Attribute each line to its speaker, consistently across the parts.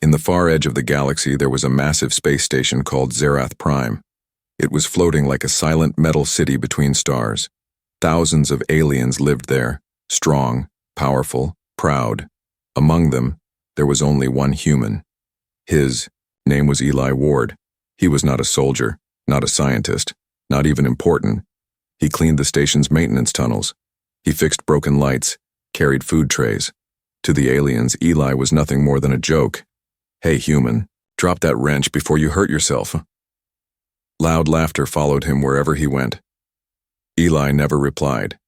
Speaker 1: In the far edge of the galaxy, there was a massive space station called Zerath Prime. It was floating like a silent metal city between stars. Thousands of aliens lived there, strong, powerful, proud. Among them, there was only one human. His name was Eli Ward. He was not a soldier, not a scientist, not even important. He cleaned the station's maintenance tunnels. He fixed broken lights, carried food trays. To the aliens, Eli was nothing more than a joke. "Hey, human, drop that wrench before you hurt yourself." Loud laughter followed him wherever he went. Eli never replied.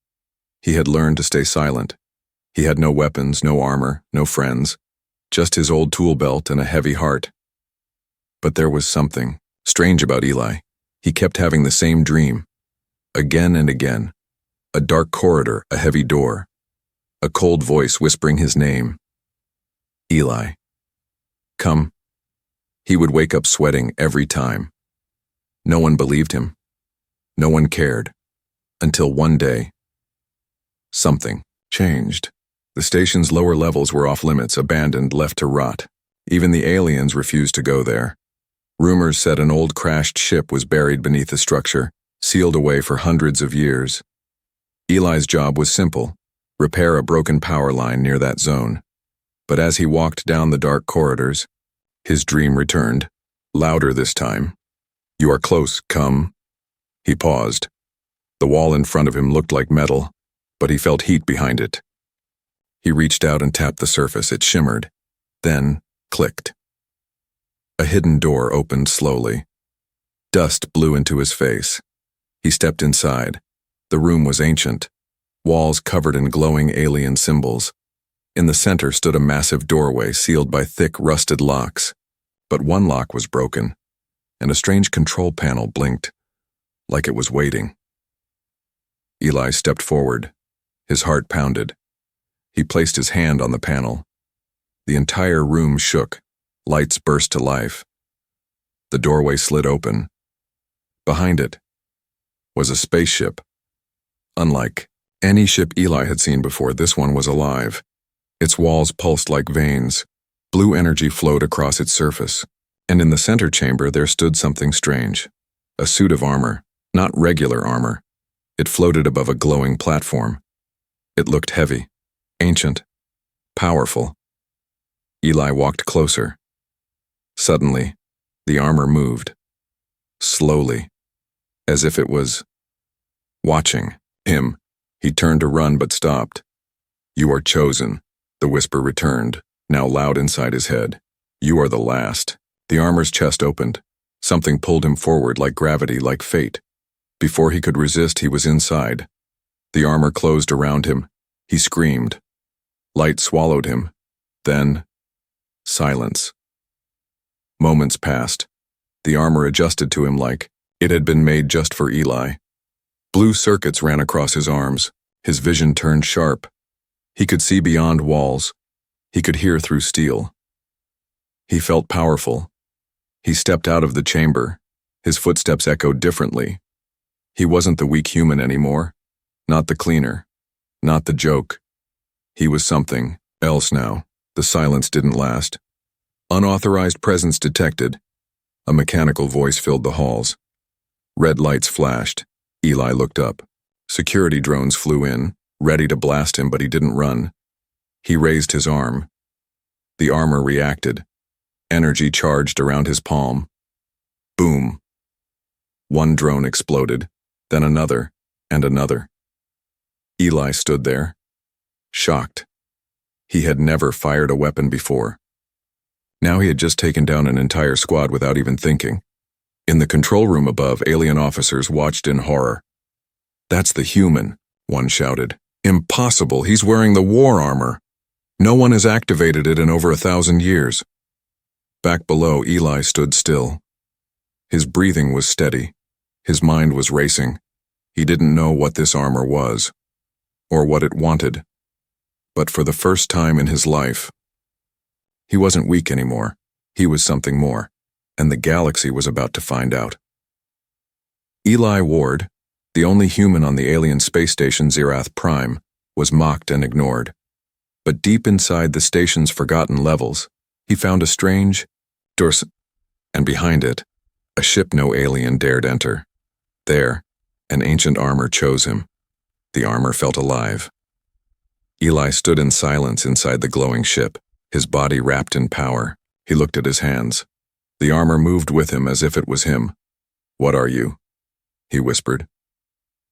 Speaker 1: He had learned to stay silent. He had no weapons, no armor, no friends, just his old tool belt and a heavy heart. But there was something strange about Eli. He kept having the same dream. Again and again. A dark corridor, a heavy door. A cold voice whispering his name. Eli. Come. He would wake up sweating every time. No one believed him. No one cared. Until one day, something changed. The station's lower levels were off limits, abandoned, left to rot. Even the aliens refused to go there. Rumors said an old crashed ship was buried beneath the structure, sealed away for hundreds of years. Eli's job was simple: repair a broken power line near that zone. But as he walked down the dark corridors, his dream returned, louder this time. "You are close, come." He paused. The wall in front of him looked like metal, but he felt heat behind it. He reached out and tapped the surface. It shimmered, then clicked. A hidden door opened slowly. Dust blew into his face. He stepped inside. The room was ancient, walls covered in glowing alien symbols. In the center stood a massive doorway sealed by thick, rusted locks. But one lock was broken, and a strange control panel blinked, like it was waiting. Eli stepped forward. His heart pounded. He placed his hand on the panel. The entire room shook. Lights burst to life. The doorway slid open. Behind it was a spaceship. Unlike any ship Eli had seen before, this one was alive. Its walls pulsed like veins. Blue energy flowed across its surface. And in the center chamber there stood something strange. A suit of armor, not regular armor. It floated above a glowing platform. It looked heavy, ancient, powerful. Eli walked closer. Suddenly, the armor moved. Slowly, as if it was watching him. He turned to run but stopped. "You are chosen," the whisper returned, now loud inside his head. "You are the last." The armor's chest opened. Something pulled him forward like gravity, like fate. Before he could resist, he was inside. The armor closed around him. He screamed. Light swallowed him. Then, silence. Moments passed. The armor adjusted to him like it had been made just for Eli. Blue circuits ran across his arms. His vision turned sharp. He could see beyond walls. He could hear through steel. He felt powerful. He stepped out of the chamber. His footsteps echoed differently. He wasn't the weak human anymore. Not the cleaner. Not the joke. He was something else now. The silence didn't last. Unauthorized presence detected. A mechanical voice filled the halls. Red lights flashed. Eli looked up. Security drones flew in, ready to blast him, but he didn't run. He raised his arm. The armor reacted. Energy charged around his palm. Boom. One drone exploded, then another, and another. Eli stood there, shocked. He had never fired a weapon before. Now he had just taken down an entire squad without even thinking. In the control room above, alien officers watched in horror. "That's the human," one shouted. "Impossible, he's wearing the war armor. No one has activated it in over 1,000 years." Back below, Eli stood still. His breathing was steady. His mind was racing. He didn't know what this armor was, or what it wanted. But for the first time in his life, he wasn't weak anymore. He was something more, and the galaxy was about to find out. Eli Ward, the only human on the alien space station Zerath Prime, was mocked and ignored. But deep inside the station's forgotten levels, he found a strange doors, and behind it, a ship no alien dared enter. There, an ancient armor chose him. The armor felt alive. Eli stood in silence inside the glowing ship, his body wrapped in power. He looked at his hands. The armor moved with him as if it was him. "What are you?" he whispered.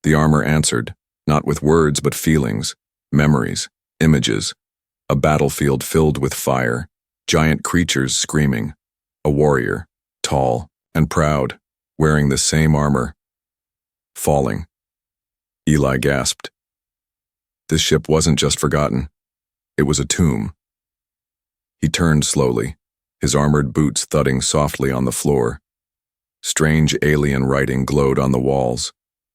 Speaker 1: The armor answered, not with words but feelings, memories, images. A battlefield filled with fire, giant creatures screaming. A warrior, tall and proud, wearing the same armor. Falling. Eli gasped. This ship wasn't just forgotten. It was a tomb. He turned slowly, his armored boots thudding softly on the floor. Strange alien writing glowed on the walls,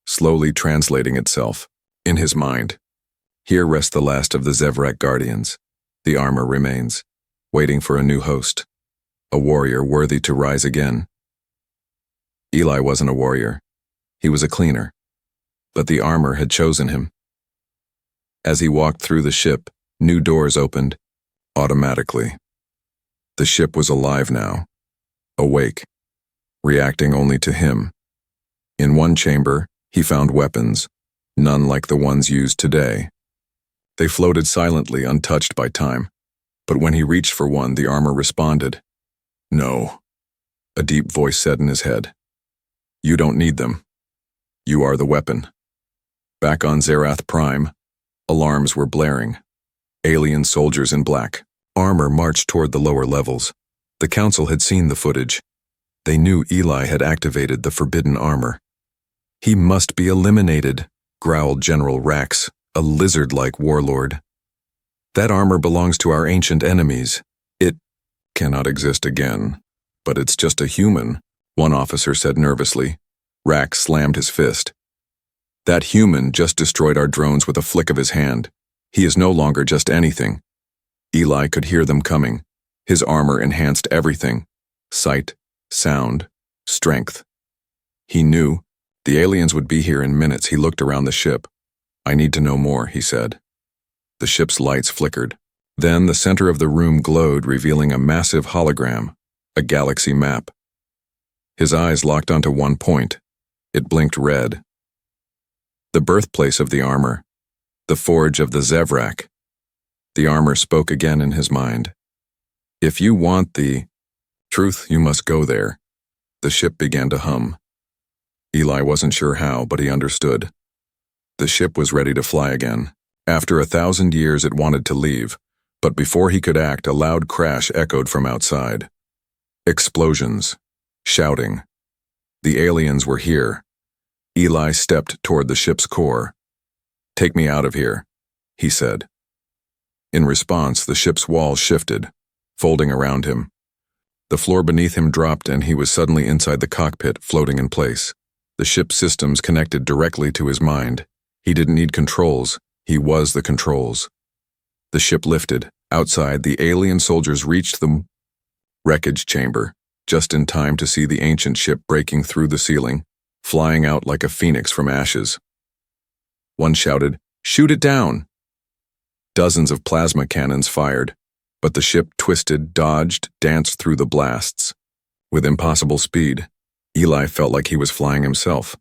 Speaker 1: slowly translating itself in his mind. Here rests the last of the Zevrak guardians. The armor remains, waiting for a new host, a warrior worthy to rise again. Eli wasn't a warrior. He was a cleaner. But the armor had chosen him. As he walked through the ship, new doors opened, automatically. The ship was alive now, awake, reacting only to him. In one chamber, he found weapons, none like the ones used today. They floated silently, untouched by time. But when he reached for one, the armor responded. "No," a deep voice said in his head. "You don't need them. You are the weapon." Back on Zerath Prime, alarms were blaring. Alien soldiers in black armor marched toward the lower levels. The council had seen the footage. They knew Eli had activated the forbidden armor. "He must be eliminated," growled General Rax, a lizard-like warlord. "That armor belongs to our ancient enemies. It cannot exist again." "But it's just a human," one officer said nervously. Rax slammed his fist. "That human just destroyed our drones with a flick of his hand. He is no longer just anything." Eli could hear them coming. His armor enhanced everything. Sight, sound, strength. He knew the aliens would be here in minutes. He looked around the ship. "I need to know more," he said. The ship's lights flickered. Then the center of the room glowed, revealing a massive hologram, a galaxy map. His eyes locked onto one point. It blinked red. The birthplace of the armor. The forge of the Zevrak. The armor spoke again in his mind. "If you want the truth, you must go there." The ship began to hum. Eli wasn't sure how, but he understood. The ship was ready to fly again. After 1,000 years, it wanted to leave, but before he could act, a loud crash echoed from outside. Explosions. Shouting. The aliens were here. Eli stepped toward the ship's core. "Take me out of here," he said. In response, the ship's walls shifted, folding around him. The floor beneath him dropped, and he was suddenly inside the cockpit, floating in place. The ship's systems connected directly to his mind. He didn't need controls. He was the controls. The ship lifted. Outside, the alien soldiers reached the wreckage chamber, just in time to see the ancient ship breaking through the ceiling, flying out like a phoenix from ashes. One shouted, "Shoot it down!" Dozens of plasma cannons fired, but the ship twisted, dodged, danced through the blasts. With impossible speed, Eli felt like he was flying himself.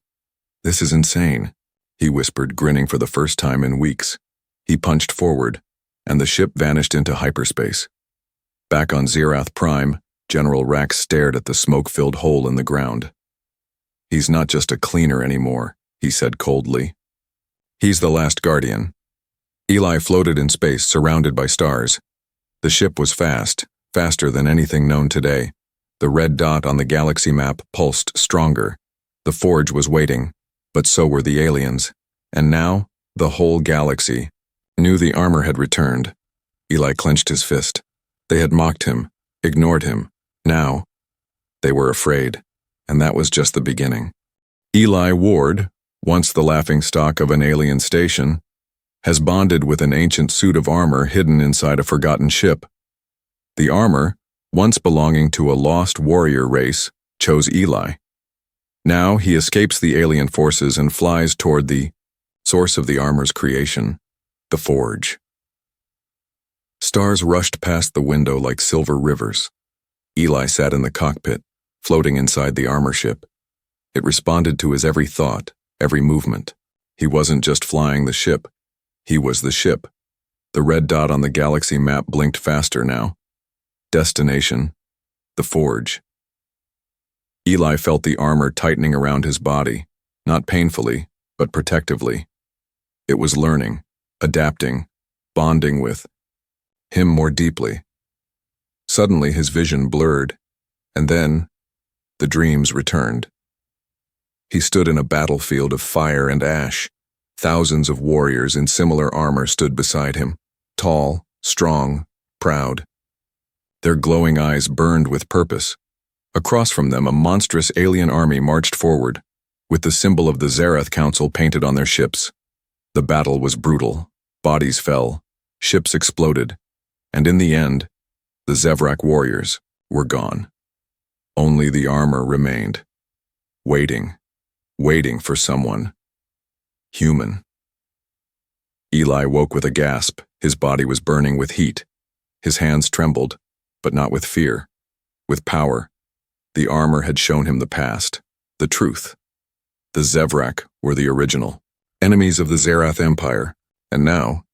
Speaker 1: "This is insane," he whispered, grinning for the first time in weeks. He punched forward, and the ship vanished into hyperspace. Back on Zerath Prime, General Rax stared at the smoke-filled hole in the ground. "He's not just a cleaner anymore," he said coldly. "He's the last guardian." Eli floated in space, surrounded by stars. The ship was fast, faster than anything known today. The red dot on the galaxy map pulsed stronger. The forge was waiting, but so were the aliens. And now, the whole galaxy knew the armor had returned. Eli clenched his fist. They had mocked him, ignored him. Now, they were afraid, and that was just the beginning. Eli Ward, once the laughingstock of an alien station, has bonded with an ancient suit of armor hidden inside a forgotten ship. The armor, once belonging to a lost warrior race, chose Eli. Now he escapes the alien forces and flies toward the source of the armor's creation, the forge. Stars rushed past the window like silver rivers. Eli sat in the cockpit, floating inside the armor ship. It responded to his every thought, every movement. He wasn't just flying the ship. He was the ship. The red dot on the galaxy map blinked faster now. Destination: the Forge. Eli felt the armor tightening around his body, not painfully, but protectively. It was learning, adapting, bonding with him more deeply. Suddenly his vision blurred, and then the dreams returned. He stood in a battlefield of fire and ash. Thousands of warriors in similar armor stood beside him, tall, strong, proud. Their glowing eyes burned with purpose. Across from them, a monstrous alien army marched forward, with the symbol of the Zerath Council painted on their ships. The battle was brutal. Bodies fell, ships exploded, and in the end, the Zevrak warriors were gone. Only the armor remained, waiting for someone. Human. Eli woke with a gasp. His body was burning with heat. His hands trembled, but not with fear, with power. The armor had shown him the past, the truth. The Zevrak were the original, enemies of the Zerath Empire, and now,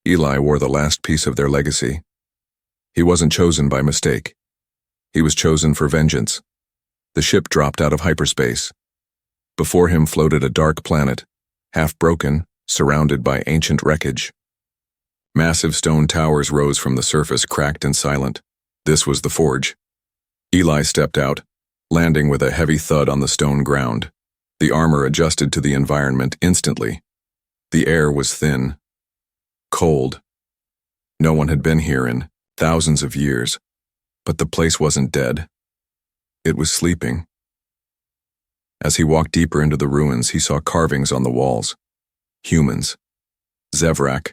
Speaker 1: Eli wore the last piece of their legacy. He wasn't chosen by mistake. He was chosen for vengeance. The ship dropped out of hyperspace. Before him floated a dark planet, half broken, surrounded by ancient wreckage. Massive stone towers rose from the surface, cracked and silent. This was the Forge. Eli stepped out, landing with a heavy thud on the stone ground. The armor adjusted to the environment instantly. The air was thin, cold. No one had been here in thousands of years, but the place wasn't dead. It was sleeping. As he walked deeper into the ruins, he saw carvings on the walls. Humans. Zevrak,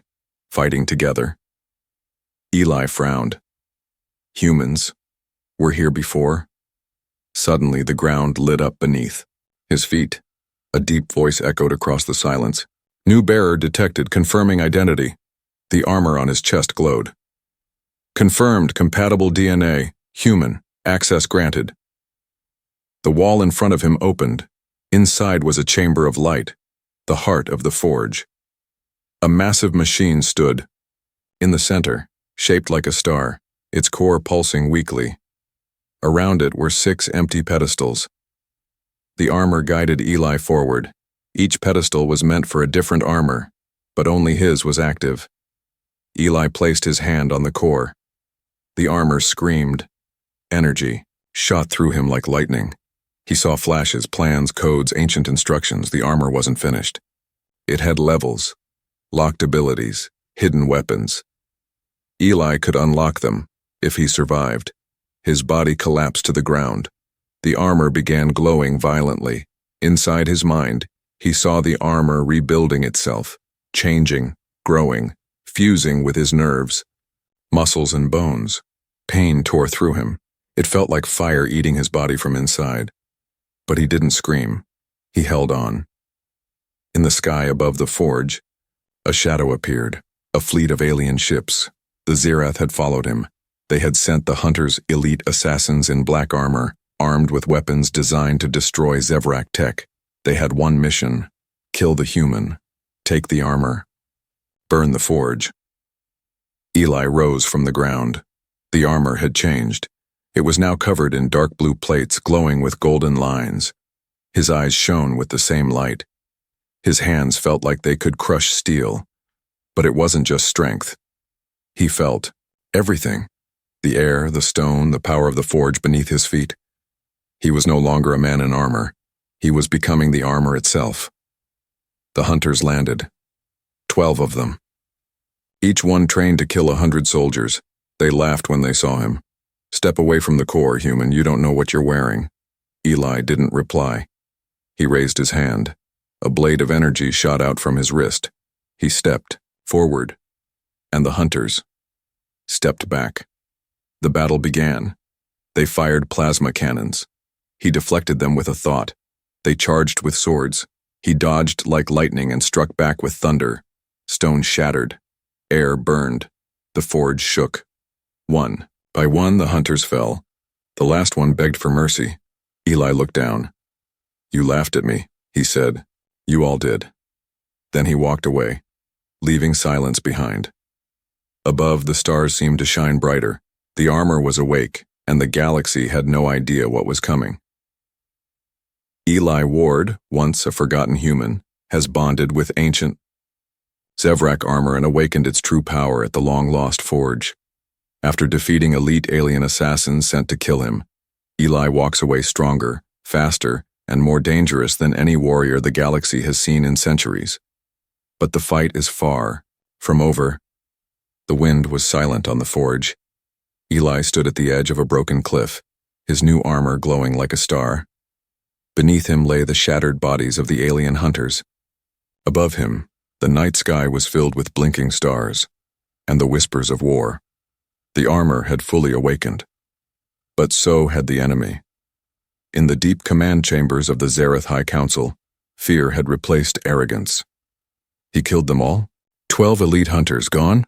Speaker 1: fighting together. Eli frowned. Humans were here before? Suddenly, the ground lit up beneath his feet. A deep voice echoed across the silence. New bearer detected, confirming identity. The armor on his chest glowed. Confirmed, compatible DNA, human, access granted. The wall in front of him opened. Inside was a chamber of light, the heart of the Forge. A massive machine stood. In the center, shaped like a star, its core pulsing weakly. Around it were 6 empty pedestals. The armor guided Eli forward. Each pedestal was meant for a different armor, but only his was active. Eli placed his hand on the core. The armor screamed. Energy shot through him like lightning. He saw flashes, plans, codes, ancient instructions. The armor wasn't finished. It had levels, locked abilities, hidden weapons. Eli could unlock them if he survived. His body collapsed to the ground. The armor began glowing violently. Inside his mind, he saw the armor rebuilding itself, changing, growing, fusing with his nerves, muscles and bones. Pain tore through him. It felt like fire eating his body from inside. But he didn't scream. He held on. In the sky above the Forge, a shadow appeared, a fleet of alien ships. The Zerath had followed him. They had sent the Hunter's elite assassins in black armor, armed with weapons designed to destroy Zevrak tech. They had one mission: kill the human, take the armor, burn the Forge. Eli rose from the ground. The armor had changed. It was now covered in dark blue plates glowing with golden lines. His eyes shone with the same light. His hands felt like they could crush steel. But it wasn't just strength. He felt everything. The air, the stone, the power of the Forge beneath his feet. He was no longer a man in armor. He was becoming the armor itself. The hunters landed. 12 of them. Each one trained to kill 100 soldiers. They laughed when they saw him. Step away from the core, human. You don't know what you're wearing. Eli didn't reply. He raised his hand. A blade of energy shot out from his wrist. He stepped forward, and the hunters stepped back. The battle began. They fired plasma cannons. He deflected them with a thought. They charged with swords. He dodged like lightning and struck back with thunder. Stone shattered. Air burned. The forge shook. One by one, the hunters fell. The last one begged for mercy. Eli looked down. "You laughed at me," he said. "You all did." Then he walked away, leaving silence behind. Above, the stars seemed to shine brighter. The armor was awake, and the galaxy had no idea what was coming. Eli Ward, once a forgotten human, has bonded with ancient Zevrak armor and awakened its true power at the long-lost forge. After defeating elite alien assassins sent to kill him, Eli walks away stronger, faster, and more dangerous than any warrior the galaxy has seen in centuries. But the fight is far from over. The wind was silent on the forge. Eli stood at the edge of a broken cliff, his new armor glowing like a star. Beneath him lay the shattered bodies of the alien hunters. Above him, the night sky was filled with blinking stars and the whispers of war. The armor had fully awakened, but so had the enemy. In the deep command chambers of the Zereth High Council, fear had replaced arrogance. He killed them all? 12 elite hunters gone?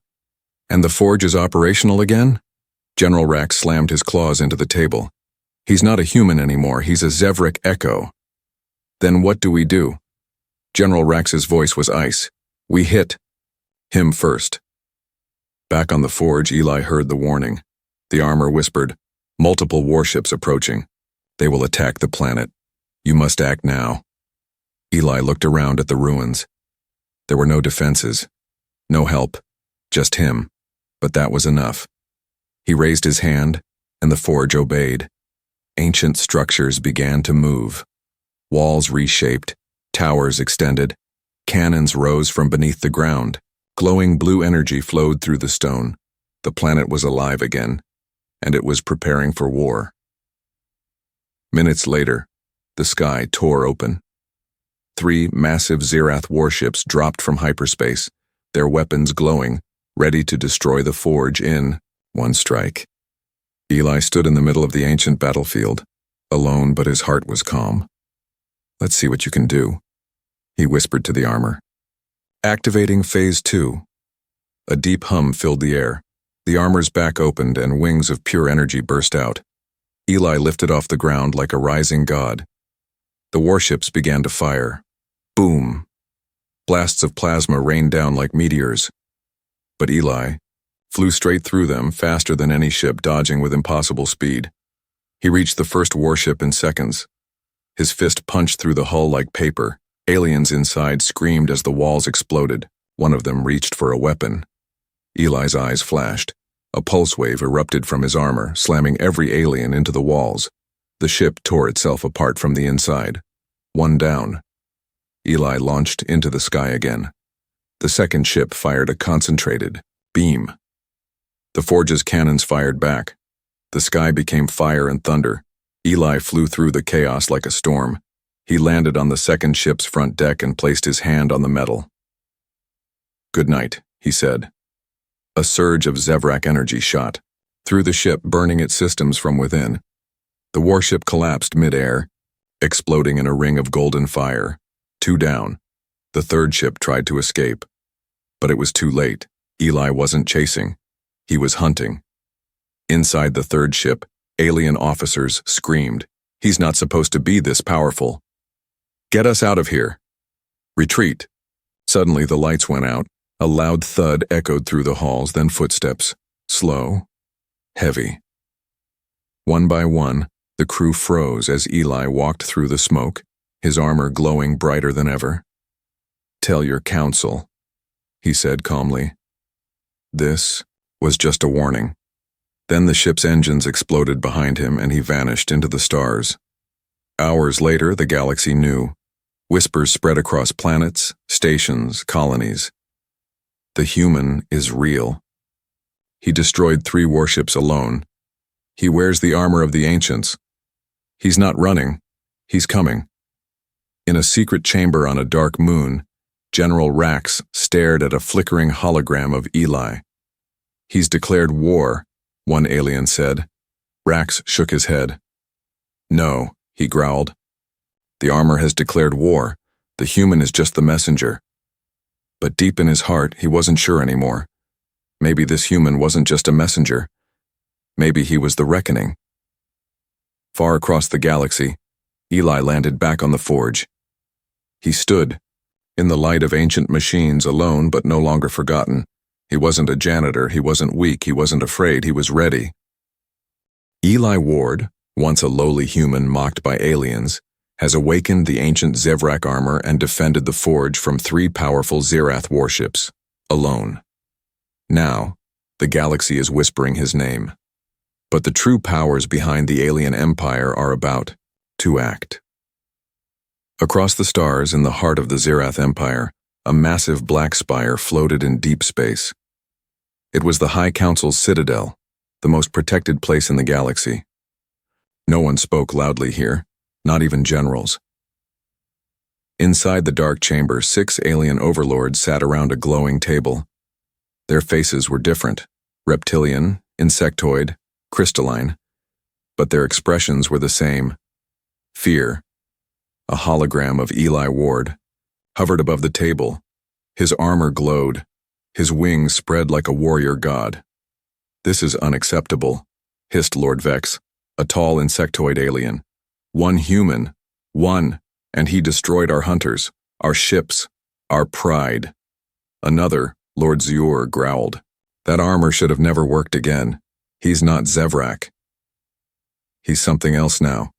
Speaker 1: And the forge is operational again? General Rax slammed his claws into the table. He's not a human anymore, he's a Zevrak echo. Then what do we do? General Rax's voice was ice. We hit him first. Back on the forge, Eli heard the warning. The armor whispered, "Multiple warships approaching. They will attack the planet. You must act now." Eli looked around at the ruins. There were no defenses, no help, just him, but that was enough. He raised his hand, and the forge obeyed. Ancient structures began to move. Walls reshaped, towers extended, cannons rose from beneath the ground. Glowing blue energy flowed through the stone. The planet was alive again, and it was preparing for war. Minutes later, the sky tore open. 3 massive Zerath warships dropped from hyperspace, their weapons glowing, ready to destroy the forge in one strike. Eli stood in the middle of the ancient battlefield, alone, but his heart was calm. "Let's see what you can do," he whispered to the armor. Activating Phase 2. A deep hum filled the air. The armor's back opened and wings of pure energy burst out. Eli lifted off the ground like a rising god. The warships began to fire. Boom! Blasts of plasma rained down like meteors. But Eli flew straight through them, faster than any ship, dodging with impossible speed. He reached the first warship in seconds. His fist punched through the hull like paper. Aliens inside screamed as the walls exploded. One of them reached for a weapon. Eli's eyes flashed. A pulse wave erupted from his armor, slamming every alien into the walls. The ship tore itself apart from the inside. One down. Eli launched into the sky again. The second ship fired a concentrated beam. The forge's cannons fired back. The sky became fire and thunder. Eli flew through the chaos like a storm. He landed on the second ship's front deck and placed his hand on the metal. "Good night," he said. A surge of Zevrak energy shot through the ship, burning its systems from within. The warship collapsed mid-air, exploding in a ring of golden fire. 2 down. The third ship tried to escape. But it was too late. Eli wasn't chasing. He was hunting. Inside the third ship, alien officers screamed, "He's not supposed to be this powerful. Get us out of here. Retreat." Suddenly the lights went out. A loud thud echoed through the halls, then footsteps. Slow, heavy. One by one, the crew froze as Eli walked through the smoke, his armor glowing brighter than ever. "Tell your council," he said calmly. This was just a warning. Then the ship's engines exploded behind him and he vanished into the stars. Hours later, the galaxy knew. Whispers spread across planets, stations, colonies. The human is real. He destroyed 3 warships alone. He wears the armor of the ancients. He's not running. He's coming. In a secret chamber on a dark moon, General Rax stared at a flickering hologram of Eli. "He's declared war," one alien said. Rax shook his head. "No," he growled. "The armor has declared war. The human is just the messenger." But deep in his heart, he wasn't sure anymore. Maybe this human wasn't just a messenger. Maybe he was the reckoning. Far across the galaxy, Eli landed back on the forge. He stood, in the light of ancient machines, alone but no longer forgotten. He wasn't a janitor, he wasn't weak, he wasn't afraid, he was ready. Eli Ward, once a lowly human mocked by aliens, has awakened the ancient Zevrak armor and defended the forge from 3 powerful Zerath warships, alone. Now, the galaxy is whispering his name. But the true powers behind the alien empire are about to act. Across the stars in the heart of the Zerath Empire, a massive black spire floated in deep space. It was the High Council's citadel, the most protected place in the galaxy. No one spoke loudly here, not even generals. Inside the dark chamber, 6 alien overlords sat around a glowing table. Their faces were different, reptilian, insectoid, crystalline, but their expressions were the same. Fear. A hologram of Eli Ward hovered above the table. His armor glowed, his wings spread like a warrior god. "This is unacceptable," hissed Lord Vex, a tall insectoid alien. "One human, one, and he destroyed our hunters, our ships, our pride." Another, Lord Zeur, growled. "That armor should have never worked again. He's not Zevrak." "He's something else now,"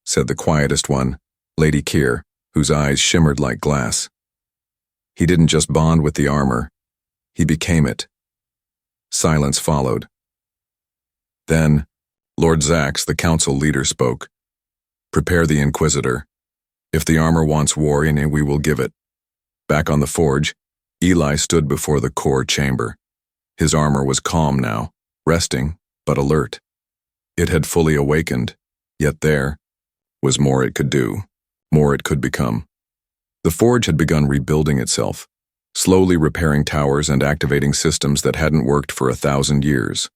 Speaker 1: said the quietest one, Lady Keir, whose eyes shimmered like glass. "He didn't just bond with the armor, he became it." Silence followed. Then, Lord Zax, the council leader, spoke. "Prepare the Inquisitor. If the armor wants war in it, we will give it." Back on the forge, Eli stood before the core chamber. His armor was calm now, resting, but alert. It had fully awakened, yet there was more it could do, more it could become. The forge had begun rebuilding itself, slowly repairing towers and activating systems that hadn't worked for 1,000 years.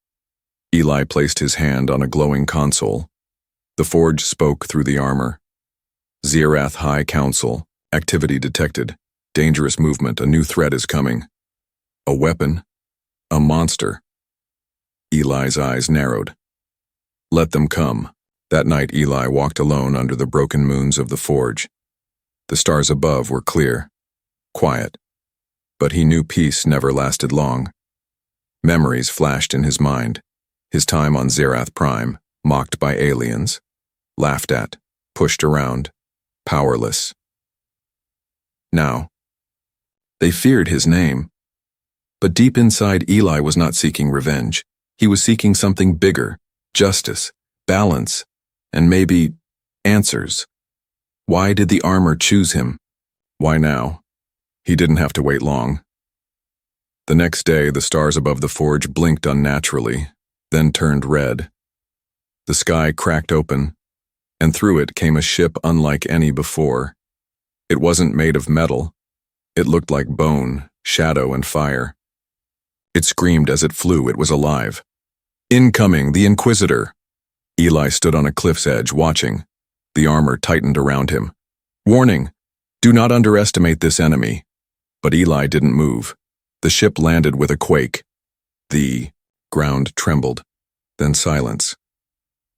Speaker 1: Eli placed his hand on a glowing console. The forge spoke through the armor. "Zerath High Council, activity detected. Dangerous movement, a new threat is coming." A weapon? A monster? Eli's eyes narrowed. Let them come. That night Eli walked alone under the broken moons of the forge. The stars above were clear, quiet, but he knew peace never lasted long. Memories flashed in his mind, his time on Zerath Prime, mocked by aliens, laughed at, pushed around, powerless. Now, they feared his name. But deep inside, Eli was not seeking revenge. He was seeking something bigger, justice, balance, and maybe answers. Why did the armor choose him? Why now? He didn't have to wait long. The next day, the stars above the forge blinked unnaturally, then turned red. The sky cracked open, and through it came a ship unlike any before. It wasn't made of metal. It looked like bone, shadow, and fire. It screamed as it flew. It was alive. "Incoming, the Inquisitor!" Eli stood on a cliff's edge, watching. The armor tightened around him. "Warning! Do not underestimate this enemy." But Eli didn't move. The ship landed with a quake. The ground trembled, then silence.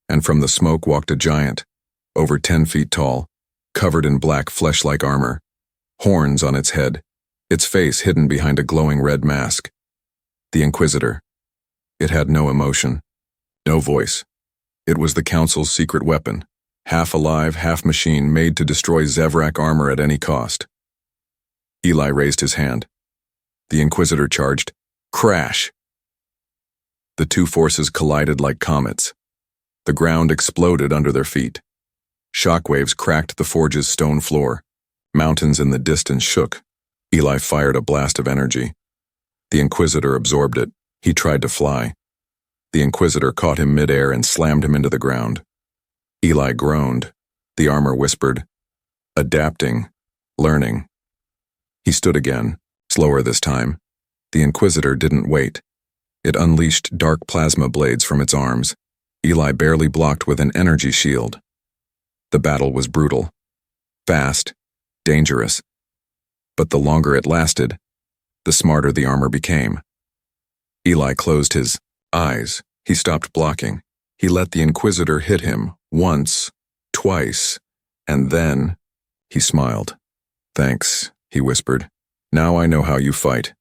Speaker 1: And from the smoke walked a giant, over 10 feet tall, covered in black flesh-like armor, horns on its head, its face hidden behind a glowing red mask. The Inquisitor. It had no emotion, no voice. It was the Council's secret weapon, half alive, half machine, made to destroy Zevrak armor at any cost. Eli raised his hand. The Inquisitor charged. Crash! The two forces collided like comets. The ground exploded under their feet. Shockwaves cracked the forge's stone floor. Mountains in the distance shook. Eli fired a blast of energy. The Inquisitor absorbed it. He tried to fly. The Inquisitor caught him midair and slammed him into the ground. Eli groaned. The armor whispered, "Adapting, learning." He stood again, slower this time. The Inquisitor didn't wait. It unleashed dark plasma blades from its arms. Eli barely blocked with an energy shield. The battle was brutal, fast, dangerous. But the longer it lasted, the smarter the armor became. Eli closed his eyes. He stopped blocking. He let the Inquisitor hit him once, twice, and then he smiled. "Thanks," he whispered. "Now I know how you fight."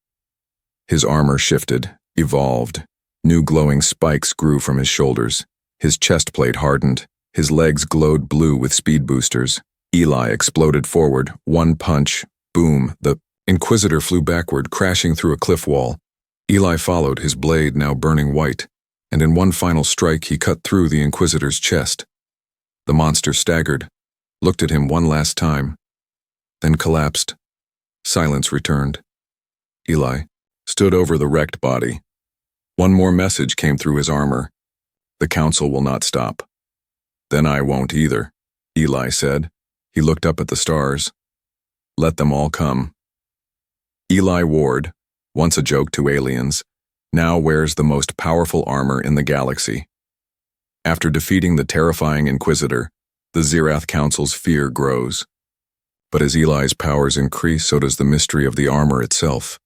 Speaker 1: His armor shifted, evolved. New glowing spikes grew from his shoulders. His chest plate hardened. His legs glowed blue with speed boosters. Eli exploded forward. One punch. Boom. The Inquisitor flew backward, crashing through a cliff wall. Eli followed, his blade now burning white, and in one final strike he cut through the Inquisitor's chest. The monster staggered, looked at him one last time, then collapsed. Silence returned. Eli stood over the wrecked body. One more message came through his armor. "The Council will not stop." "Then I won't either," Eli said. He looked up at the stars. "Let them all come." Eli Ward, once a joke to aliens, now wears the most powerful armor in the galaxy. After defeating the terrifying Inquisitor, the Zerath Council's fear grows. But as Eli's powers increase, so does the mystery of the armor itself.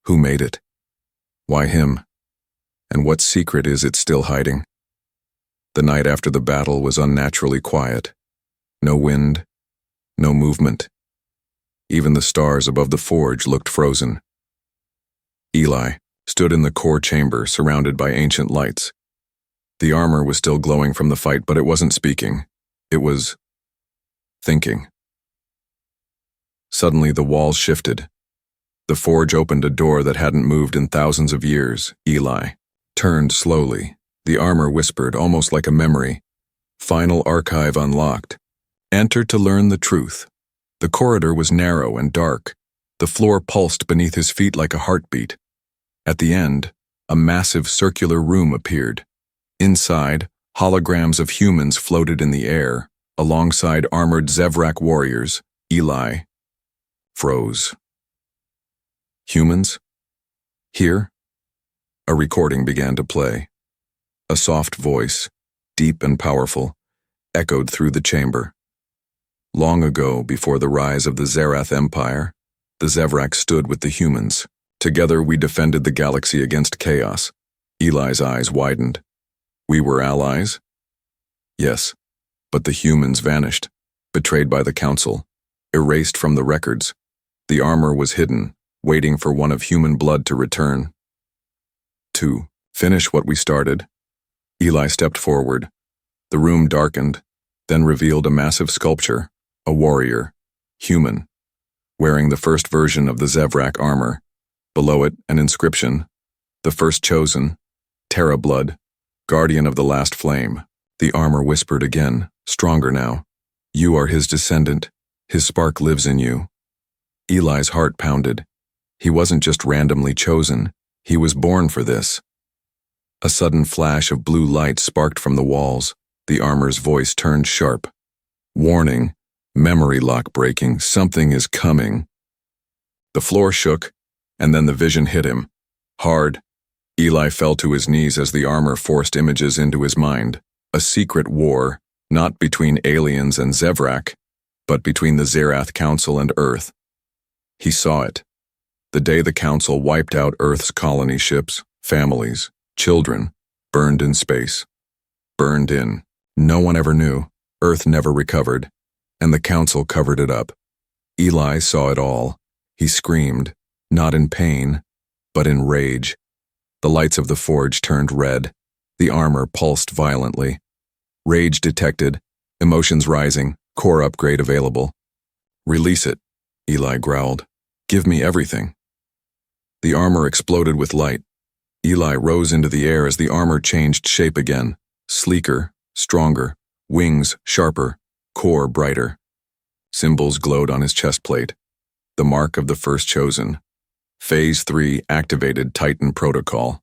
Speaker 1: Who made it? Why him? And what secret is it still hiding? The night after the battle was unnaturally quiet. No wind, no movement. Even the stars above the forge looked frozen. Eli stood in the core chamber, surrounded by ancient lights. The armor was still glowing from the fight, but it wasn't speaking. It was thinking. Suddenly the walls shifted. The forge opened a door that hadn't moved in thousands of years. Eli turned slowly. The armor whispered, almost like a memory. "Final archive unlocked. Enter to learn the truth." The corridor was narrow and dark. The floor pulsed beneath his feet like a heartbeat. At the end, a massive circular room appeared. Inside, holograms of humans floated in the air, alongside armored Zevrak warriors. Eli froze. Humans? Here? A recording began to play. A soft voice, deep and powerful, echoed through the chamber. Long ago, before the rise of the Zerath Empire, the Zevrak stood with the humans. Together we defended the galaxy against chaos. Eli's eyes widened. We were allies? Yes, but the humans vanished, betrayed by the Council, erased from the records. The armor was hidden, waiting for one of human blood to return. To finish what we started, Eli stepped forward. The room darkened, then revealed a massive sculpture, a warrior, human, wearing the first version of the Zevrak armor. Below it, an inscription, "The First Chosen, Terra Blood, Guardian of the Last Flame." The armor whispered again, stronger now. "You are his descendant. His spark lives in you." Eli's heart pounded. He wasn't just randomly chosen. He was born for this. A sudden flash of blue light sparked from the walls. The armor's voice turned sharp. "Warning, memory lock breaking, something is coming." The floor shook, and then the vision hit him. Hard. Eli fell to his knees as the armor forced images into his mind. A secret war, not between aliens and Zevrak, but between the Zerath Council and Earth. He saw it. The day the Council wiped out Earth's colony ships, families, children, burned in space. Burned in. No one ever knew. Earth never recovered, and the Council covered it up. Eli saw it all. He screamed, not in pain, but in rage. The lights of the forge turned red. The armor pulsed violently. Rage detected, emotions rising, core upgrade available. "Release it," Eli growled. "Give me everything." The armor exploded with light. Eli rose into the air as the armor changed shape again. Sleeker, stronger, wings sharper, core brighter. Symbols glowed on his chest plate. The mark of the First Chosen. Phase 3 activated Titan Protocol.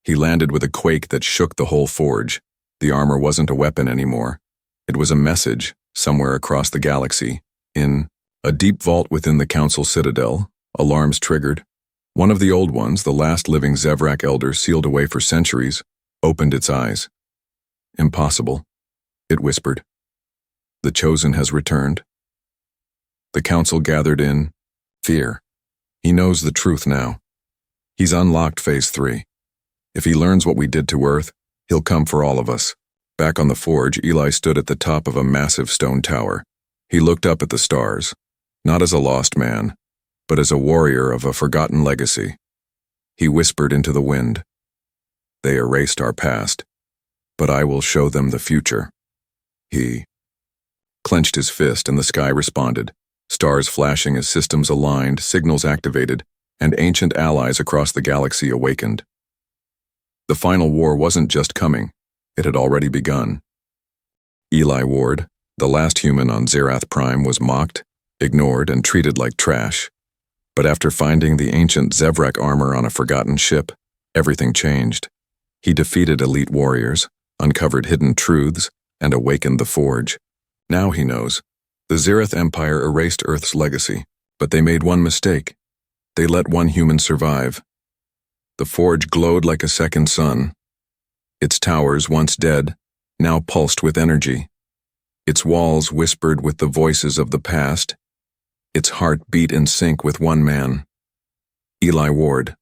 Speaker 1: He landed with a quake that shook the whole forge. The armor wasn't a weapon anymore. It was a message, somewhere across the galaxy. In a deep vault within the Council Citadel, alarms triggered. One of the old ones, the last living Zevrak elder sealed away for centuries, opened its eyes. "Impossible," it whispered. "The Chosen has returned." The Council gathered in fear. He knows the truth now. He's unlocked Phase 3. If he learns what we did to Earth, he'll come for all of us. Back on the forge, Eli stood at the top of a massive stone tower. He looked up at the stars, not as a lost man, but as a warrior of a forgotten legacy. He whispered into the wind, "They erased our past, but I will show them the future." He clenched his fist and the sky responded, stars flashing as systems aligned, signals activated, and ancient allies across the galaxy awakened. The final war wasn't just coming, it had already begun. Eli Ward, the last human on Zerath Prime, was mocked, ignored, and treated like trash. But after finding the ancient Zevrak armor on a forgotten ship, everything changed. He defeated elite warriors, uncovered hidden truths, and awakened the Forge. Now he knows. The Zerath Empire erased Earth's legacy, but they made one mistake. They let one human survive. The Forge glowed like a second sun. Its towers, once dead, now pulsed with energy. Its walls whispered with the voices of the past. Its heart beat in sync with one man, Eli Ward.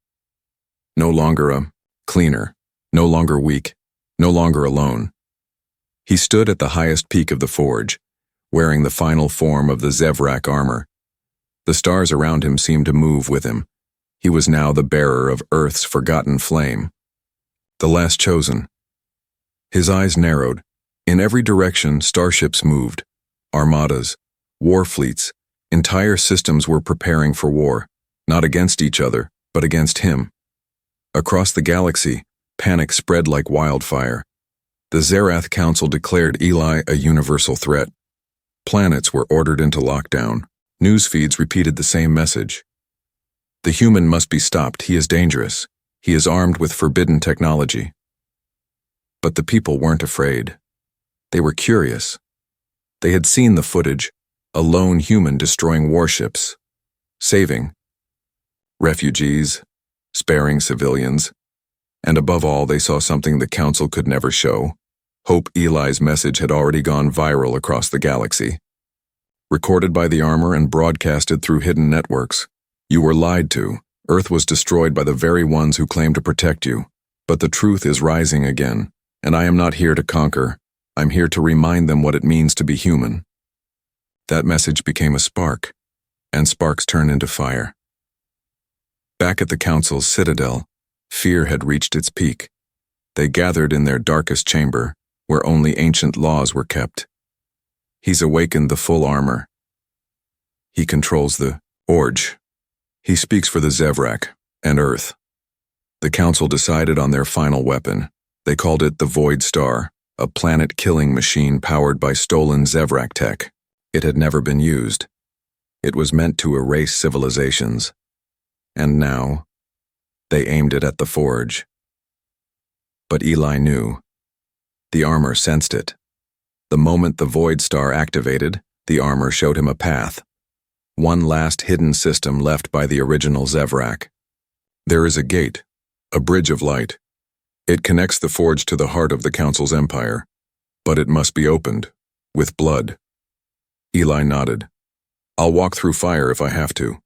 Speaker 1: No longer a cleaner, no longer weak, no longer alone. He stood at the highest peak of the Forge, wearing the final form of the Zevrak armor. The stars around him seemed to move with him. He was now the bearer of Earth's forgotten flame. The last chosen. His eyes narrowed. In every direction, starships moved. Armadas, war fleets, entire systems were preparing for war, not against each other, but against him. Across the galaxy, panic spread like wildfire. The Zerath Council declared Eli a universal threat. Planets were ordered into lockdown. News feeds repeated the same message. The human must be stopped. He is dangerous. He is armed with forbidden technology. But the people weren't afraid. They were curious. They had seen the footage, a lone human destroying warships, saving refugees, sparing civilians, and above all, they saw something the Council could never show. Hope Eli's message had already gone viral across the galaxy. Recorded by the armor and broadcasted through hidden networks. You were lied to. Earth was destroyed by the very ones who claim to protect you. But the truth is rising again, and I am not here to conquer. I'm here to remind them what it means to be human. That message became a spark, and sparks turn into fire. Back at the Council's citadel, fear had reached its peak. They gathered in their darkest chamber, where only ancient laws were kept. He's awakened the full armor. He controls the Forge. He speaks for the Zevrak and Earth. The Council decided on their final weapon. They called it the Void Star, a planet-killing machine powered by stolen Zevrak tech. It had never been used. It was meant to erase civilizations. And now, they aimed it at the Forge. But Eli knew. The armor sensed it. The moment the Void Star activated, the armor showed him a path. One last hidden system left by the original Zevrak. There is a gate, a bridge of light. It connects the Forge to the heart of the Council's empire. But it must be opened, with blood. Eli nodded. I'll walk through fire if I have to.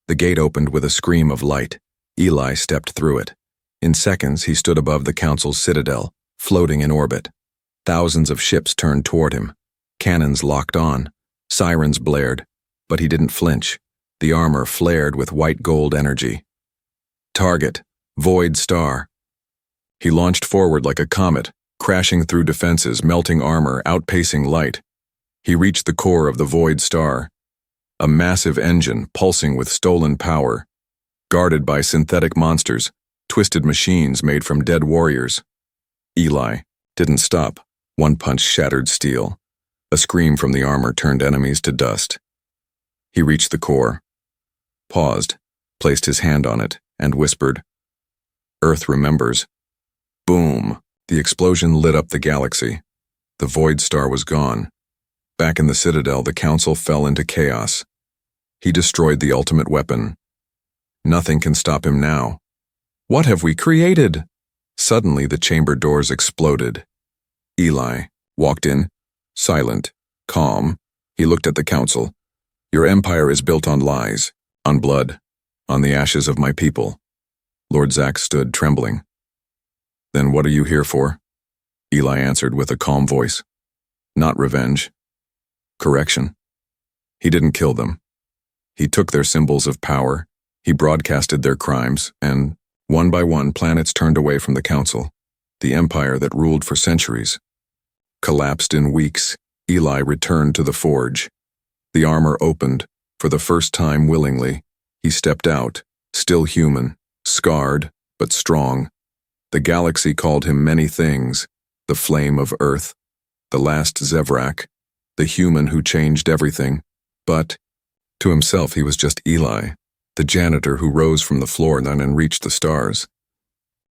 Speaker 1: The gate opened with a scream of light. Eli stepped through it. In seconds, he stood above the Council's citadel, floating in orbit. Thousands of ships turned toward him. Cannons locked on. Sirens blared. But he didn't flinch. The armor flared with white gold energy. Target, Void Star. He launched forward like a comet, crashing through defenses, melting armor, outpacing light. He reached the core of the Void Star. A massive engine pulsing with stolen power. Guarded by synthetic monsters, twisted machines made from dead warriors. Eli didn't stop. One punch shattered steel. A scream from the armor turned enemies to dust. He reached the core, paused, placed his hand on it, and whispered, Earth remembers. Boom! The explosion lit up the galaxy. The Void Star was gone. Back in the Citadel, the Council fell into chaos. He destroyed the ultimate weapon. Nothing can stop him now. What have we created? Suddenly, the chamber doors exploded. Eli walked in, silent, calm. He looked at the Council. Your empire is built on lies, on blood, on the ashes of my people. Lord Zack stood, trembling. Then what are you here for? Eli answered with a calm voice. Not revenge. Correction. He didn't kill them. He took their symbols of power, he broadcasted their crimes, and, one by one, planets turned away from the Council, the empire that ruled for centuries. Collapsed in weeks, Eli returned to the forge. The armor opened, for the first time willingly. He stepped out, still human, scarred, but strong. The galaxy called him many things: the flame of Earth, the last Zevrak, the human who changed everything. But, to himself he was just Eli, the janitor who rose from the floor and reached the stars.